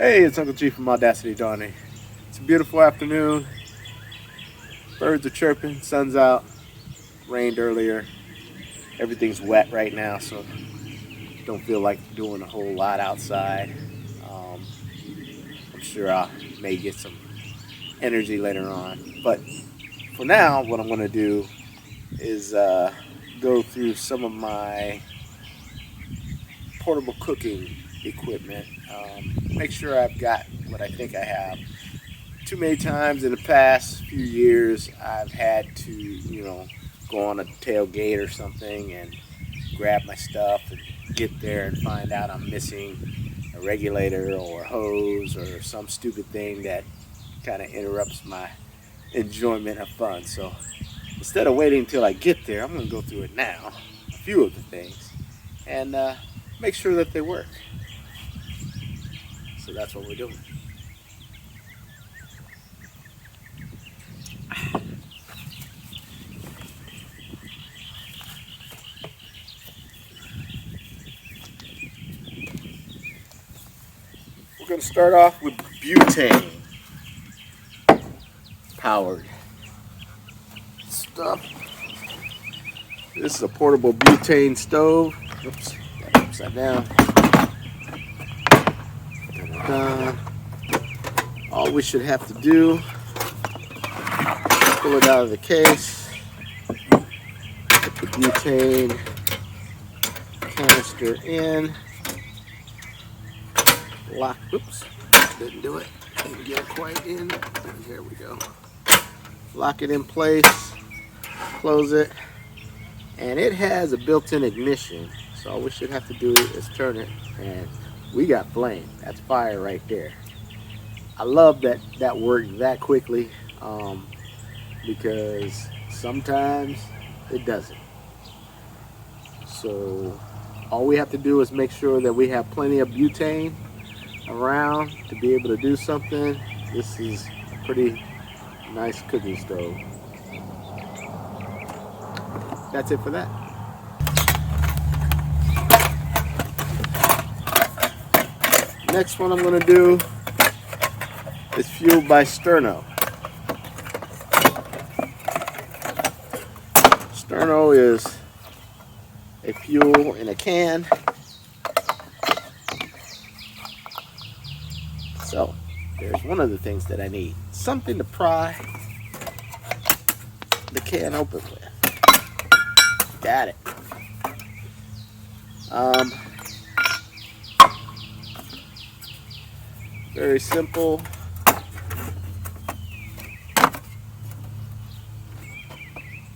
Hey, it's Uncle G from Audacity Dawning. It's a beautiful afternoon. Birds are chirping, sun's out, rained earlier. Everything's wet right now, so don't feel like doing a whole lot outside. I'm sure I may get some energy later on. But for now, what I'm going to do is go through some of my portable cooking equipment. Make sure I've got what I think I have. Too many times in the past few years I've had to, go on a tailgate or something and grab my stuff and get there and find out I'm missing a regulator or a hose or some stupid thing that kind of interrupts my enjoyment of fun. So instead of waiting until I get there, I'm going to go through it now, a few of the things, and make sure that they work. So that's what we're doing. We're going to start off with butane powered stuff. This is a portable butane stove. Oops, got it upside down. All we should have to do, pull it out of the case, put the butane canister in, lock, oops, didn't do it, didn't get it quite in, here we go, lock it in place, close it, and it has a built-in ignition, so all we should have to do is turn it, and we got flame. That's fire right there. I love that worked that quickly, because sometimes it doesn't. So all we have to do is make sure that we have plenty of butane around to be able to do something. This is a pretty nice cooking stove. That's it for that. Next one I'm going to do is fueled by Sterno. Sterno is a fuel in a can. So there's one of the things that I need. Something to pry the can open with. Got it. Very simple.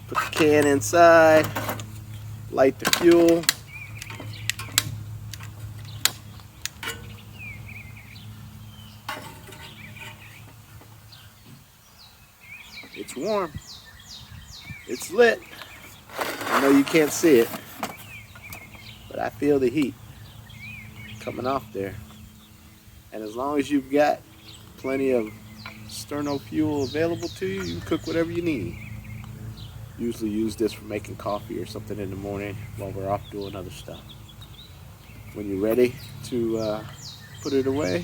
Put the can inside, light the fuel. It's warm. It's lit. I know you can't see it, but I feel the heat coming off there. And as long as you've got plenty of Sterno fuel available to you, you can cook whatever you need. Usually use this for making coffee or something in the morning while we're off doing other stuff. When you're ready to put it away,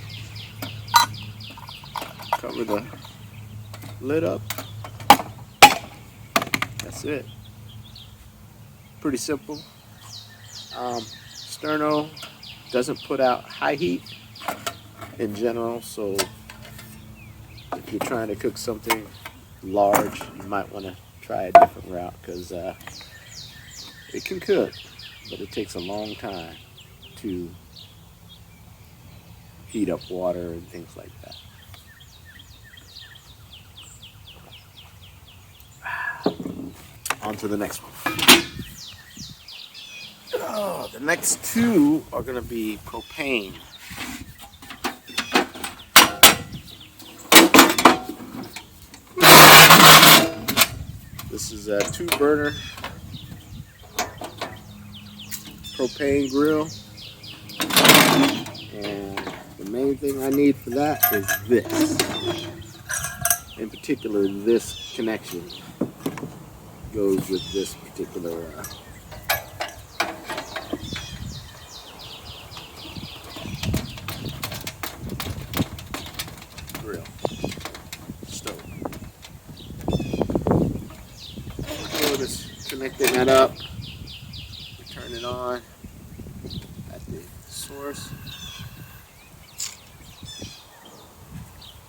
cover the lid up. That's it. Pretty simple. Sterno doesn't put out high heat in general, so if you're trying to cook something large, you might want to try a different route, because it can cook, but it takes a long time to heat up water and things like that. On to the next one. Oh, the next two are going to be propane. This is a 2-burner propane grill, and the main thing I need for that is this. In particular, this connection goes with this particular spin that up, turn it on at the source,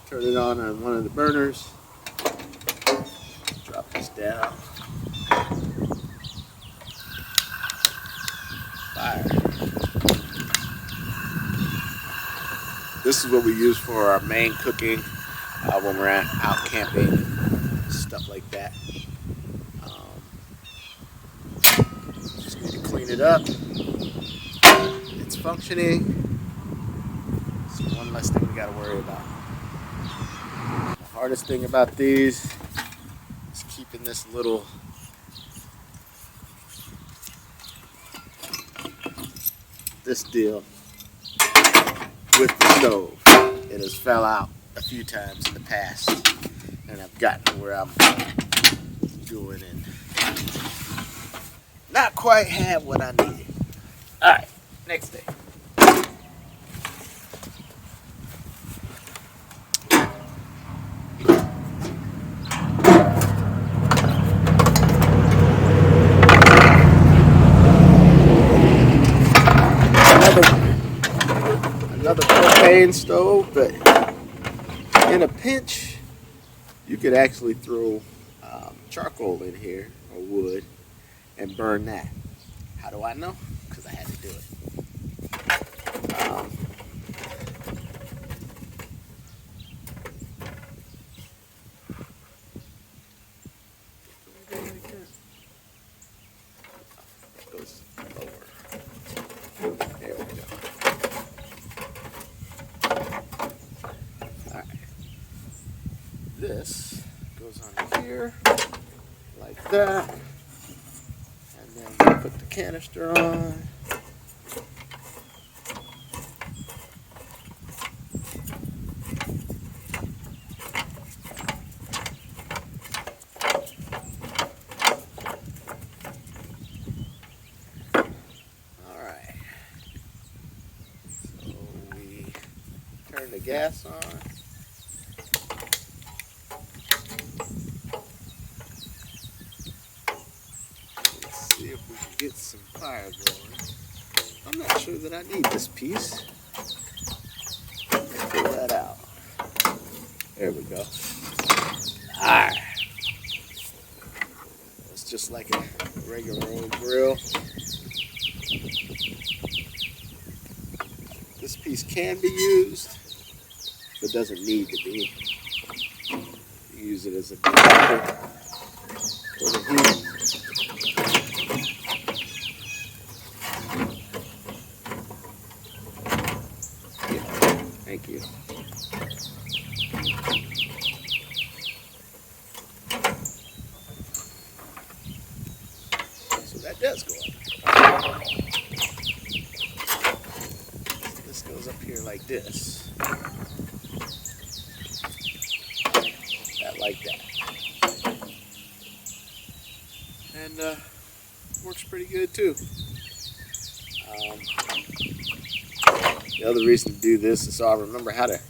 turn it on one of the burners, drop this down, fire. This is what we use for our main cooking when we're out camping, stuff like that. Just need to clean it up. It's functioning. It's one less thing we got to worry about. The hardest thing about these is keeping this little deal with the stove. It has fell out a few times in the past, and I've gotten to where I'm doing and not quite have what I needed. Alright, next day. Another propane stove, but in a pinch, you could actually throw charcoal in here, or wood, and burn that. How do I know? Because I had to do it. It goes lower. There we go. Alright. This goes on here, like that. And then we put the canister on. Alright. So we turn the gas on. See if we can get some fire going. I'm not sure that I need this piece. Pull that out. There we go. Alright. It's just like a regular old grill. This piece can be used, but doesn't need to be. You use it as a conductor for the heat. Thank you. So that does go up. So this goes up here like this. That like that. And works pretty good too. The other reason to do this is so I remember how to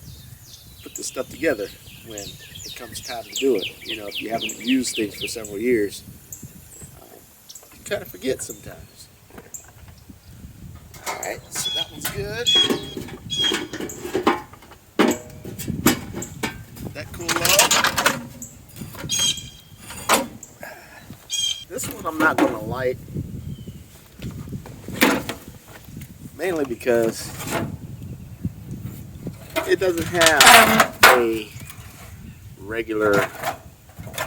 put this stuff together when it comes time to do it. You know, if you haven't used things for several years, you kind of forget sometimes. Alright, so that one's good. That cool off. This one I'm not going to light. Mainly because it doesn't have a regular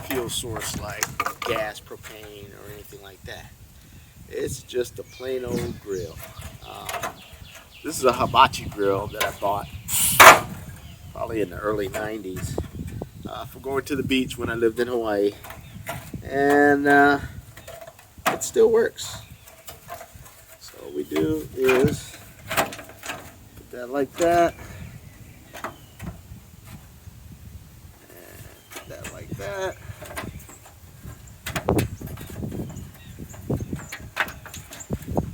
fuel source like gas, propane, or anything like that. It's just a plain old grill. This is a hibachi grill that I bought probably in the early 90s for going to the beach when I lived in Hawaii. And it still works. So what we do is put that like that. That like that.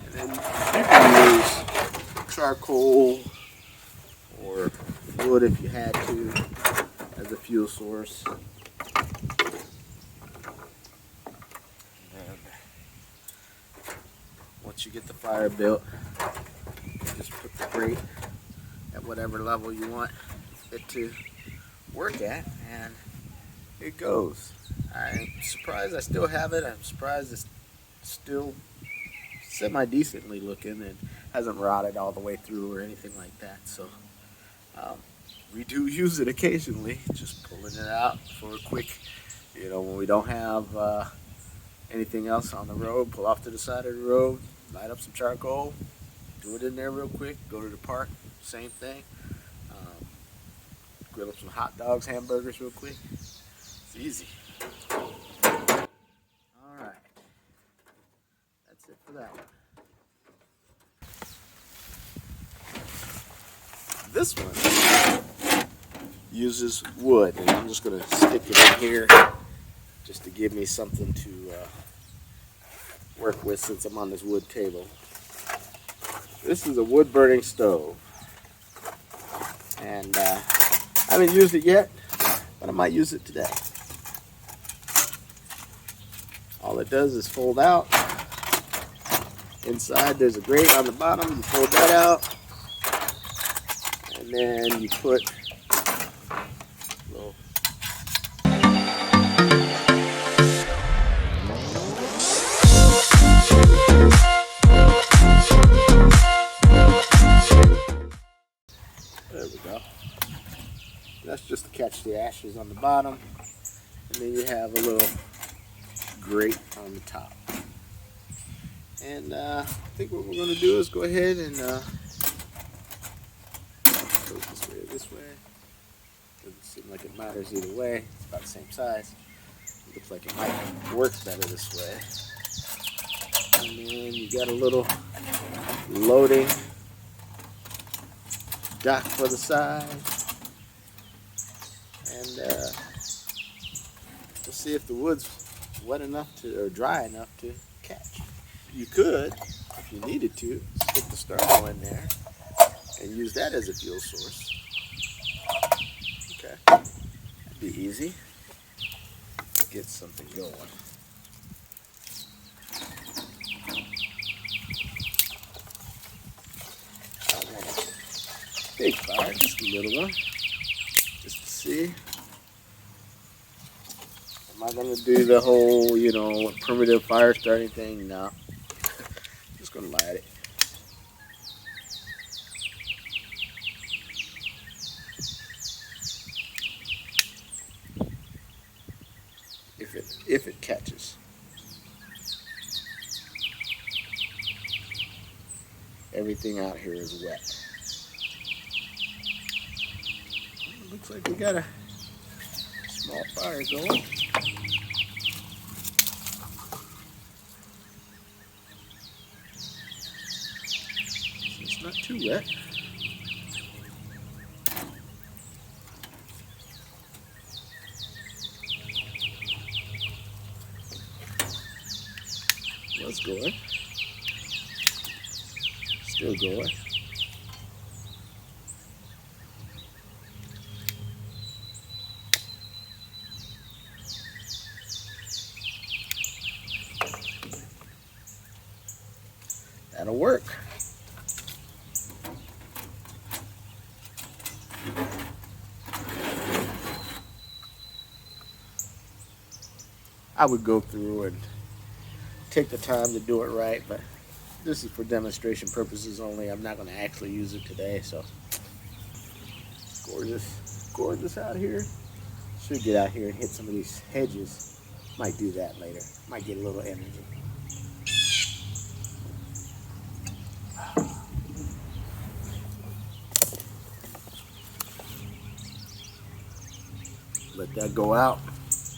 And then you can use charcoal or wood if you had to as a fuel source. And once you get the fire built, just put the grate at whatever level you want it to work at, and it goes. I'm surprised I still have it. I'm surprised it's still semi-decently looking and hasn't rotted all the way through or anything like that. So we do use it occasionally, just pulling it out for a quick, when we don't have anything else on the road, pull off to the side of the road, light up some charcoal, do it in there real quick, go to the park, same thing. Grill up some hot dogs, hamburgers real quick. It's easy. Alright, that's it for that one. This one uses wood, and I'm just going to stick it in here just to give me something to work with since I'm on this wood table. This is a wood burning stove, and I haven't used it yet, but I might use it today. All it does is fold out. Inside there's a grate on the bottom. You fold that out, and then you put a little there we go. That's just to catch the ashes on the bottom, and then you have a little grate on the top. And I think what we're going to do is go ahead and go this way or this way. Doesn't seem like it matters either way. It's about the same size. It looks like it might work better this way. And then you got a little loading dock for the side. And we'll see if the wood's wet enough to, or dry enough to catch. You could, if you needed to, stick the Sterno in there and use that as a fuel source. Okay, that'd be easy. Get something going. I don't want a big fire, just a little one, just to see. Am I going to do the whole, primitive fire starting thing? No. Just going to light it. If it catches. Everything out here is wet. Well, it looks like we got a small fire going. It's not too wet. Was going. Still going. That'll work. I would go through and take the time to do it right, but this is for demonstration purposes only. I'm not going to actually use it today, so gorgeous out here. Should get out here and hit some of these hedges. Might do that later. Might get a little energy. Let that go out,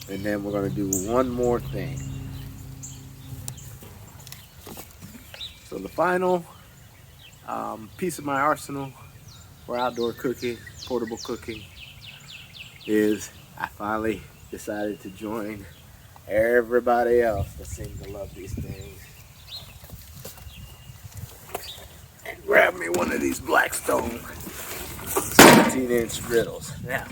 and then we're going to do one more thing. So the final piece of my arsenal for outdoor cooking, portable cooking, is I finally decided to join everybody else that seems to love these things and grab me one of these Blackstone 17-inch griddles. Now,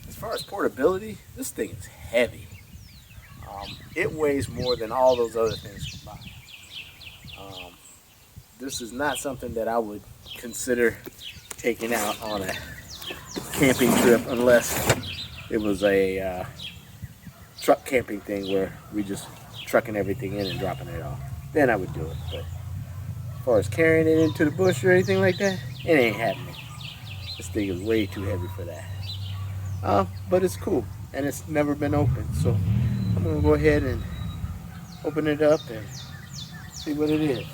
as far as portability, this thing is heavy. It weighs more than all those other things combined. This is not something that I would consider taking out on a camping trip unless it was a truck camping thing where we just trucking everything in and dropping it off. Then I would do it. But as far as carrying it into the bush or anything like that, it ain't happening. This thing is way too heavy for that. But it's cool, and it's never been opened, so I'm gonna go ahead and open it up and see what it is.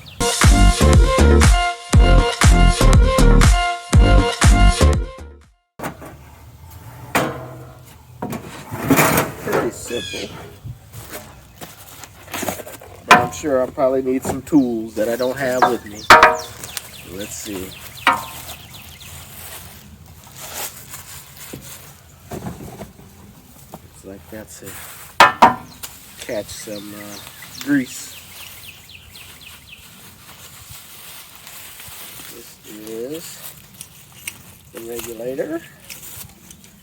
Pretty simple, but I'm sure I'll probably need some tools that I don't have with me. Let's see. Looks like that's it. Catch some grease. This is the regulator.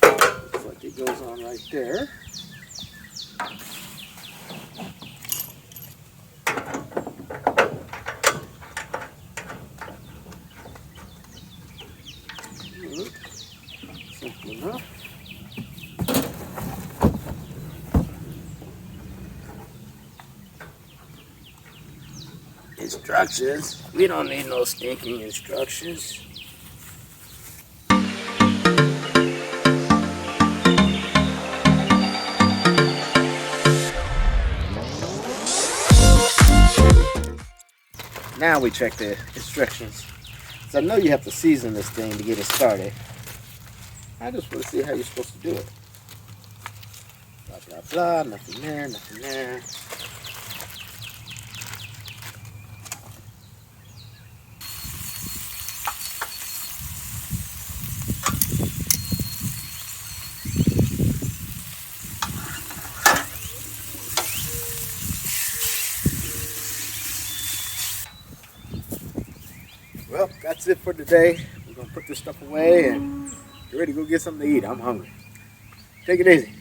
Looks like it goes on right there. Simple enough. Instructions. We don't need no stinking instructions. Now we check the instructions. So I know you have to season this thing to get it started. I just want to see how you're supposed to do it. Blah, blah, blah. Nothing there, nothing there. Well, that's it for today. We're going to put this stuff away and get ready to go get something to eat. I'm hungry. Take it easy.